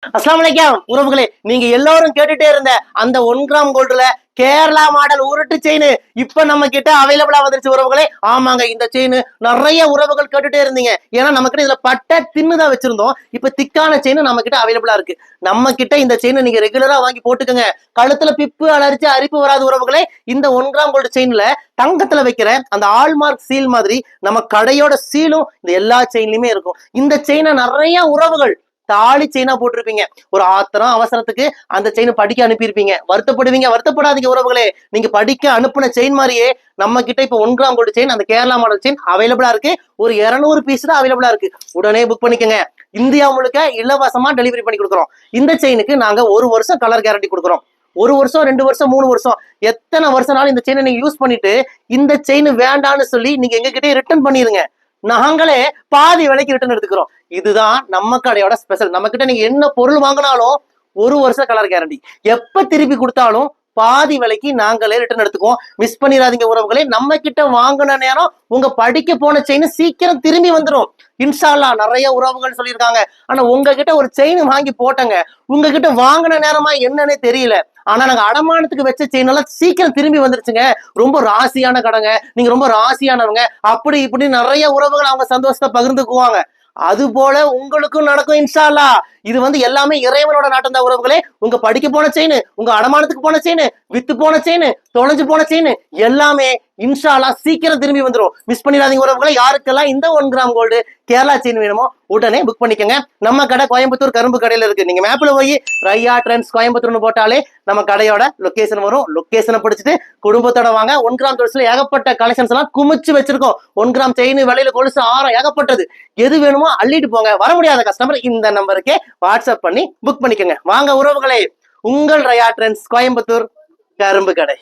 அஸ்ஸலாமு அலைக்கும் உறவுகளே, நீங்க எல்லாரும் கேட்டுட்டே இருந்த அந்த 1 கிராம் கோல்டுல கேரளா மாடல் உருட்டு செயின் இப்ப நம்ம கிட்ட அவைலபிளா வந்துருச்சு உறவுகளே. ஆமாங்க, இந்த செயின் நிறைய உறவுகள் கேட்டுட்டே இருந்தீங்க. ஏன்னா நம்ம கிட்ட இதுல பட்டை தின்னுதான் வச்சிருந்தோம். இப்ப திக்கான செயின் நம்ம கிட்ட அவைலபிளா இருக்கு. நம்ம கிட்ட இந்த செயின் நீங்க ரெகுலரா வாங்கி போட்டுக்கோங்க. கழுத்துல பிப்பு அலர்ச்சி அரிப்பு வராது உறவுகளே. இந்த 1 கிராம் கோல்டு செயின்ல தங்கத்துல வைக்கிற அந்த ஆல்மார்க் சீல் மாதிரி நம்ம கடையோட சீலும் இந்த எல்லா செயின்லயுமே இருக்கும். இந்த செயினை நிறைய உறவுகள் தாலி செயினா போட்டிருப்பீங்க. ஒரு ஆத்திரம் அவசரத்துக்கு அந்த செயின் படிக்க அனுப்பியிருப்பீங்க. வருத்தப்படுவீங்க. வருத்தப்படாதீங்க உறவுகளே. நீங்க படிக்க அனுப்புன செயின் மாதிரியே நம்ம கிட்ட இப்ப 1 கிராம் கோல்டு செயின் அந்த கேரளா மாடல் செயின் அவைலபிளா இருக்கு. ஒரு 200 பீஸ் தான் அவைலபிளா இருக்கு. உடனே புக் பண்ணிக்கோங்க. இந்தியா முழுக்க இலவசமா டெலிவரி பண்ணி கொடுக்குறோம். இந்த செயினுக்கு நாங்க 1 வருஷம் கலர் கேரண்டி கொடுக்குறோம். 1 வருஷம் 2 வருஷம் 3 வருஷம் எத்தனை வருஷம்னாலும் இந்த செயினை நீங்க யூஸ் பண்ணிட்டு இந்த செயின் வேண்டான்னு சொல்லி நீங்க எங்க கிட்டே ரிட்டர்ன் பண்ணிருங்க. நாங்களே பாதி விலைக்கு ரிட்டர்ன் எடுத்துக்கிறோம். இதுதான் நம்ம கடையோட ஸ்பெஷல். நம்ம கிட்ட நீங்க என்ன பொருள் வாங்கினாலும் 1 வருஷம் கலர் கேரண்டி. எப்ப திருப்பி கொடுத்தாலும் பாதி விலைக்கு நாங்களே ரிட்டர்ன் எடுத்துக்குவோம். மிஸ் பண்ணிடாதீங்க உறவுகளே. நம்ம கிட்ட வாங்கின நேரம் உங்க படிக்க போன செயின் சீக்கிரம் திரும்பி வந்துடும். இன்ஷா அல்லாஹ். நிறைய உறவுகள் சொல்லியிருக்காங்க, ஆனா உங்ககிட்ட ஒரு செயின் வாங்கி போட்டங்க, உங்ககிட்ட வாங்கின நேரமா என்னன்னே தெரியல, ஆனா நாங்க அடமானத்துக்கு வச்ச செயின் எல்லாம் சீக்கிரம் திரும்பி வந்துருச்சுங்க. ரொம்ப ராசியான கடைங்க, நீங்க ரொம்ப ராசியானவங்க, அப்படி இப்படி நிறைய உறவுகள் அவங்க சந்தோஷத்தை பகிர்ந்துக்குவாங்க. அது போல உங்களுக்கும் நடக்கும் இன்ஷா அல்லாஹ். இது எல்லாமே இறைவனோட நாட்டம் தான் உறவுகளே. உங்க படிக்க போன செயின், உங்க அடமானத்துக்கு போன செயின், வித்து போன செயின், தொலைஞ்சு போன செயின் எல்லாமே இன்ஷா அல்லாஹ் சீக்கிரம் திரும்பி வந்துடும். மிஸ் பண்ணிடாதீங்க உறவுகளை. யாருக்கெல்லாம் இந்த 1 கிராம் கோல்டு கேரளா செயின் வேணுமோ உடனே புக் பண்ணிக்கோங்க. நம்ம கடை கோயம்புத்தூர் கரும்பு கடையில இருக்கு. நீங்க மேப்ல போய் ரையா ட்ரெண்ட்ஸ் கோயம்புத்தூர்னு போட்டாலே நம்ம கடையோட லொகேஷன் வரும். லொகேஷனை பிடிச்சிட்டு குடும்பத்தோட வாங்க. 1 கிராம் ஜுவல்ஸ்ல ஏகப்பட்ட கலெக்ஷன்ஸ் எல்லாம் குமிச்சு வச்சிருக்கோம். 1 கிராம் செயின் விலையில கொலுசு ஆரம் ஏகப்பட்டது. எது வேணுமோ அள்ளிட்டு போங்க. வர முடியாத கஸ்டமர் இந்த நம்பருக்கே வாட்ஸ்அப் பண்ணி புக் பண்ணிக்கோங்க. வாங்க உறவுகளே, உங்கள் ரையா ட்ரெண்ட்ஸ் கோயம்புத்தூர் கரும்பு கடை.